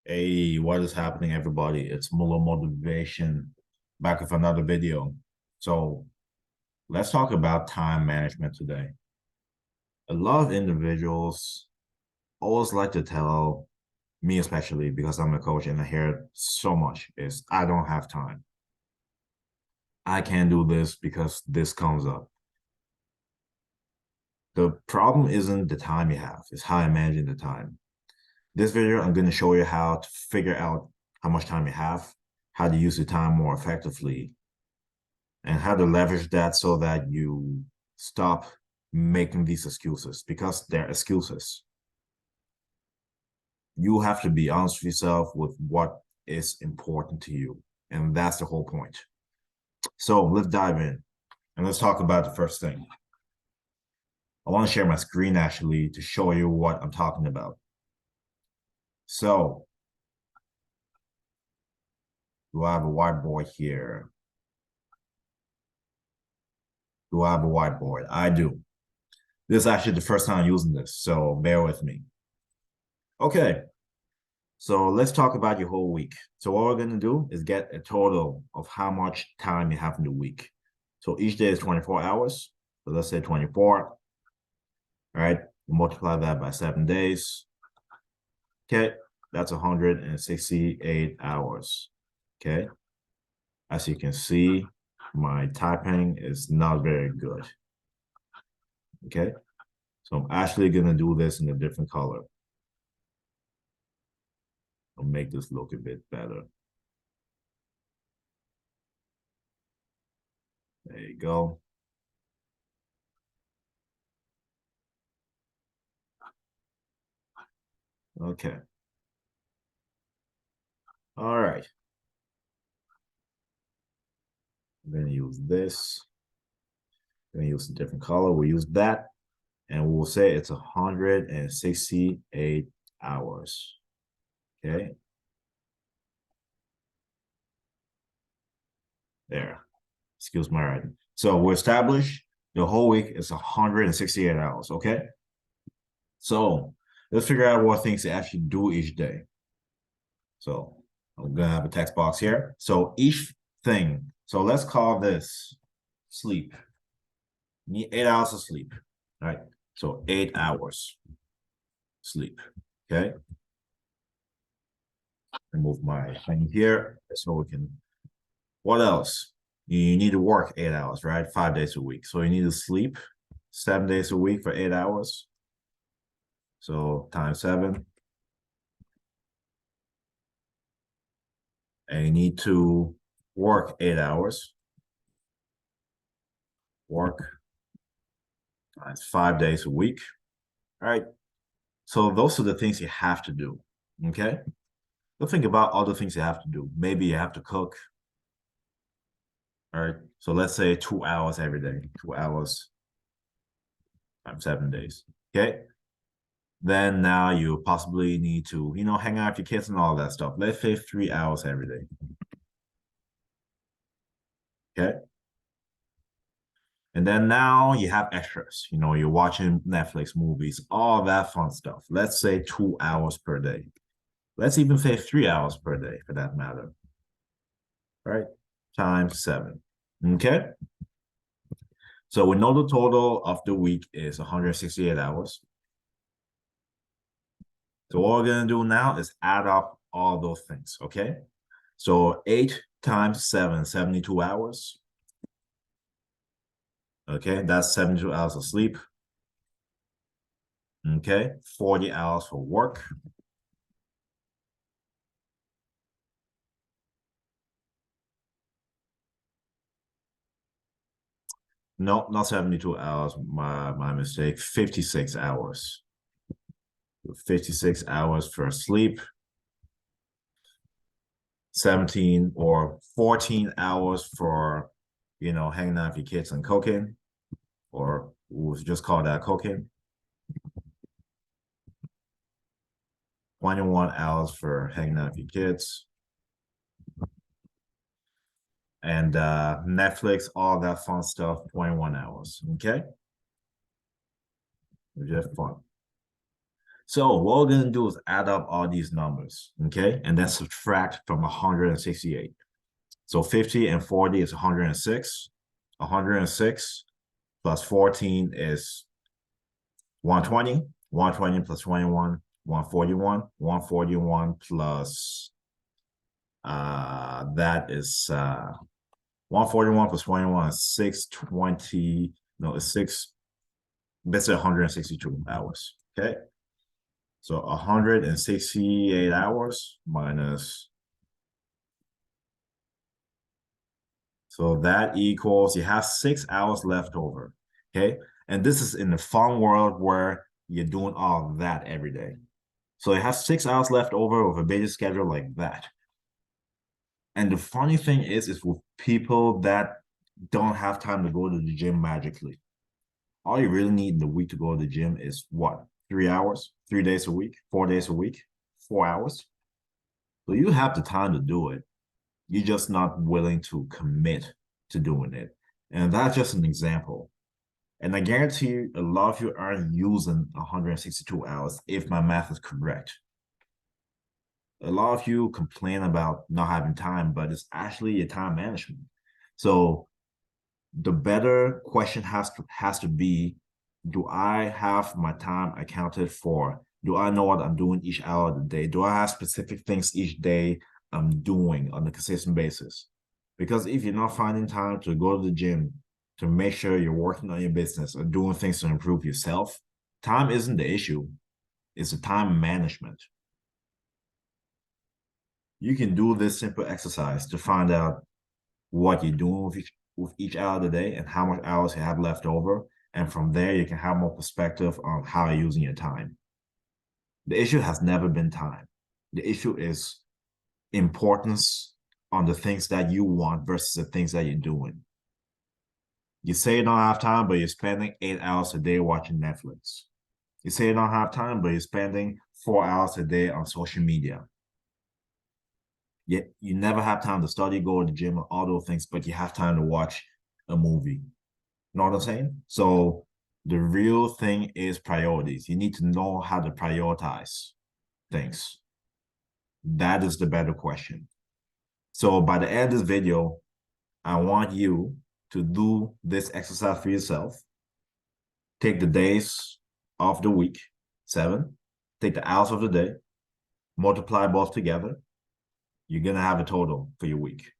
Hey, what is happening, everybody? It's Muller Motivation back with another video. So let's talk about time management today. A lot of individuals always like to tell me, especially because I'm a coach and I hear it so much, is I don't have time. I can't do this because this comes up. The problem isn't the time you have, it's how you manage the time. This video, I'm going to show you how to figure out how much time you have, how to use the time more effectively, and how to leverage that so that you stop making these excuses because they're excuses. You have to be honest with yourself with what is important to you. And that's the whole point. So let's dive in and let's talk about the first thing. I want to share my screen actually to show you what I'm talking about. So do I have a whiteboard here? Do I have a whiteboard? I do. This is actually the first time I'm using this, so bear with me. Okay, so let's talk about your whole week. So what we're going to do is get a total of how much time you have in the week. So each day is 24 hours. So let's say 24. All right, you multiply that by 7 days. Okay, that's 168 hours. Okay, as you can see, my typing is not very good. Okay, so I'm actually going to do this in a different color. I'll make this look a bit better. There you go. Okay. All right. I'm going to use this. I'm going to use a different color. We'll use that. And we'll say it's 168 hours. Okay. There. Excuse my writing. So we establish the whole week is 168 hours. Okay. So let's figure out what things to actually do each day. So I'm going to have a text box here. So each thing. So let's call this sleep. You need 8 hours of sleep. All right. So 8 hours sleep. Okay. Remove my thing here so we can. What else? You need to work 8 hours, right? 5 days a week. So you need to sleep 7 days a week for 8 hours. So times 7. And you need to work 8 hours. Work times 5 days a week. All right. So those are the things you have to do. Okay. Don't think about other things you have to do. Maybe you have to cook. All right. So let's say 2 hours every day. 2 hours times 7 days. Okay. Then now you possibly need to, hang out with your kids and all that stuff. Let's say 3 hours every day. Okay. And then now you have extras. You're watching Netflix movies, all that fun stuff. Let's say 2 hours per day. Let's even say 3 hours per day for that matter. Right? Times 7. Okay. So we know the total of the week is 168 hours. So what we're going to do now is add up all those things. Okay. So 8 times 7, 72 hours. Okay, that's 72 hours of sleep. Okay, 40 hours for work. No, not 72 hours, my mistake, 56 hours. 56 hours for sleep. 17 or 14 hours for, hanging out with your kids and cooking, or we'll just call that cooking. 21 hours for hanging out with your kids. And Netflix, all that fun stuff, 21 hours. Okay. Just fun. So what we're going to do is add up all these numbers, okay? And then subtract from 168. So 50 and 40 is 106. 106 plus 14 is 120. 120 plus 21, 141. 141 plus that is 141 plus 21 is 620. No, it's basically 162 hours. Okay. So 168 hours minus. So that equals, you have 6 hours left over. Okay. And this is in the fun world where you're doing all of that every day. So you have 6 hours left over with a busy schedule like that. And the funny thing is with people that don't have time to go to the gym magically. All you really need in the week to go to the gym is what? 3 hours, 3 days a week, 4 days a week, 4 hours. So you have the time to do it. You're just not willing to commit to doing it. And that's just an example. And I guarantee you, a lot of you aren't using 162 hours if my math is correct. A lot of you complain about not having time, but it's actually your time management. So the better question has to be, do I have my time accounted for? Do I know what I'm doing each hour of the day? Do I have specific things each day I'm doing on a consistent basis? Because if you're not finding time to go to the gym, to make sure you're working on your business or doing things to improve yourself, time isn't the issue. It's the time management. You can do this simple exercise to find out what you're doing with each hour of the day and how much hours you have left over. And from there, you can have more perspective on how you're using your time. The issue has never been time. The issue is importance on the things that you want versus the things that you're doing. You say you don't have time, but you're spending 8 hours a day watching Netflix. You say you don't have time, but you're spending 4 hours a day on social media. Yet you never have time to study, go to the gym, and all those things, but you have time to watch a movie. You know what I'm saying? So the real thing is priorities. You need to know how to prioritize things. That is the better question. So by the end of this video, I want you to do this exercise for yourself. Take the days of the week, 7. Take the hours of the day, multiply both together. You're going to have a total for your week.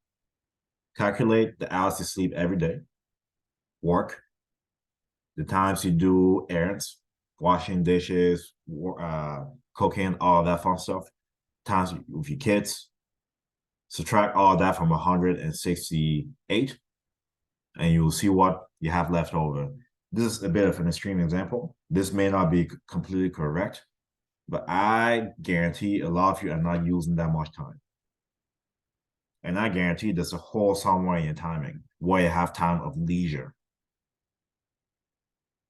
Calculate the hours you sleep every day, work, the times you do errands, washing dishes, cooking, all that fun stuff, times with your kids. Subtract all that from 168, and you'll see what you have left over. This is a bit of an extreme example. This may not be completely correct, but I guarantee a lot of you are not using that much time. And I guarantee there's a hole somewhere in your timing where you have time of leisure.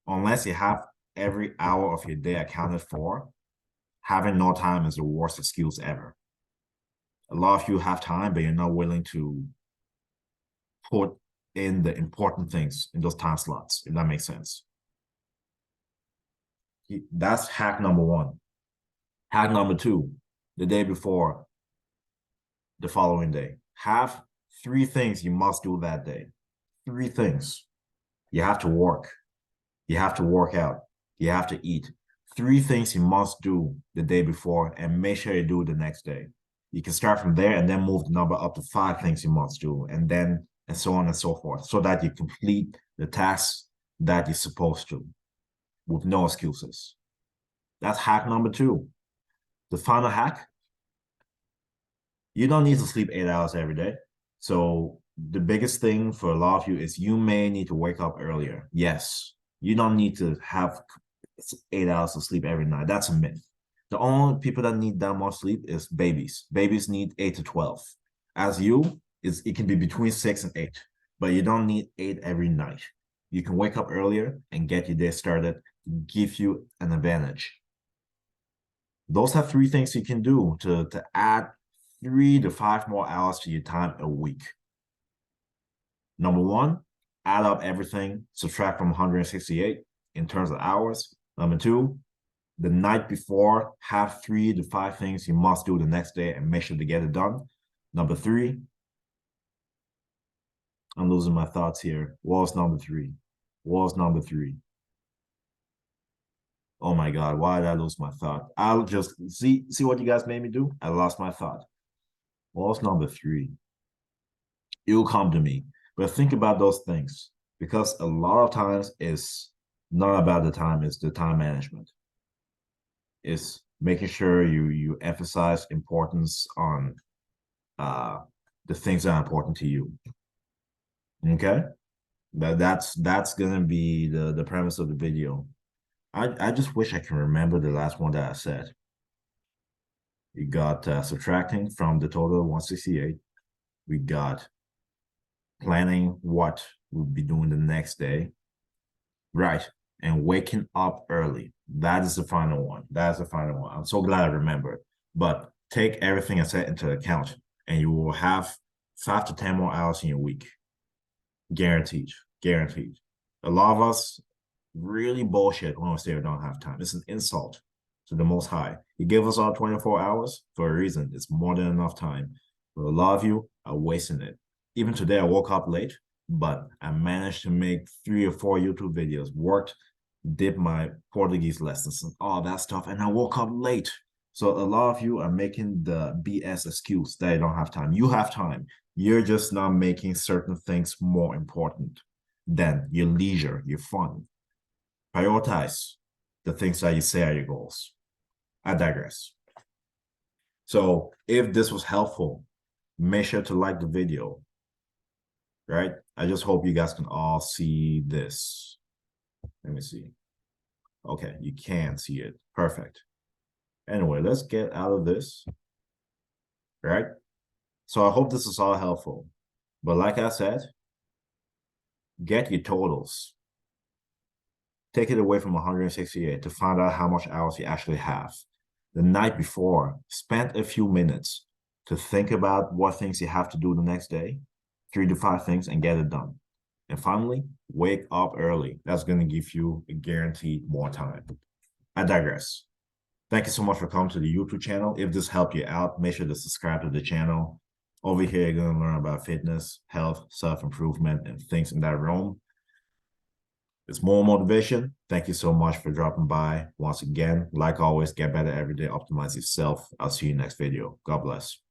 Unless you have every hour of your day accounted for, having no time is the worst excuse ever. A lot of you have time, but you're not willing to put in the important things in those time slots, if that makes sense. That's hack number 1. Hack number 2, the day before, the following day. Have 3 things you must do that day. 3 things. You have to work. You have to work out. You have to eat. 3 things you must do the day before and make sure you do it the next day. You can start from there and then move the number up to 5 things you must do, and so on and so forth, so that you complete the tasks that you're supposed to with no excuses. That's hack number 2. The final hack, you don't need to sleep 8 hours every day. So the biggest thing for a lot of you is you may need to wake up earlier. Yes, you don't need to have 8 hours of sleep every night. That's a myth. The only people that need that much sleep is babies. Babies need 8 to 12. As you, it can be between 6 and 8, but you don't need 8 every night. You can wake up earlier and get your day started, give you an advantage. Those are 3 things you can do to add 3 to 5 more hours to your time a week. Number 1, add up everything, subtract from 168 in terms of hours. Number 2, The night before, have 3 to 5 things you must do the next day and make sure to get it done. Number 3, I'm losing my thoughts here. What was number 3? What was number 3? Oh my God, why did I lose my thought? I'll just see what you guys made me do. I lost my thought. What was number 3? It will come to me. But think about those things, because a lot of times it's not about the time, it's the time management. It's making sure you emphasize importance on the things that are important to you. Okay? That's gonna be the premise of the video. I just wish I can remember the last one that I said. We got subtracting from the total 168. We got planning what we'll be doing the next day. Right. And waking up early. That is the final one. That's the final one. I'm so glad I remembered. But take everything I said into account, and you will have 5 to 10 more hours in your week. Guaranteed. Guaranteed. A lot of us really bullshit when we say we don't have time. It's an insult to the Most High. He gave us all 24 hours for a reason. It's more than enough time. But a lot of you are wasting it. Even today, I woke up late, but I managed to make 3 or 4 YouTube videos, worked, did my Portuguese lessons and all that stuff, and I woke up late. So a lot of you are making the BS excuse that you don't have time. You have time. You're just not making certain things more important than your leisure, your fun. Prioritize the things that you say are your goals. I digress. So if this was helpful, make sure to like the video, right? I just hope you guys can all see this. Let me see. Okay, you can see it. Perfect. Anyway, let's get out of this, right? So I hope this is all helpful. But like I said, get your totals. Take it away from 168 to find out how much hours you actually have. The night before, spend a few minutes to think about what things you have to do the next day, 3 to 5 things, and get it done. And finally, wake up early. That's going to give you a guaranteed more time. I digress. Thank you so much for coming to the YouTube channel. If this helped you out, make sure to subscribe to the channel. Over here, you're going to learn about fitness, health, self-improvement, and things in that realm. It's more motivation. Thank you so much for dropping by. Once again, like always, get better every day, optimize yourself. I'll see you next video. God bless.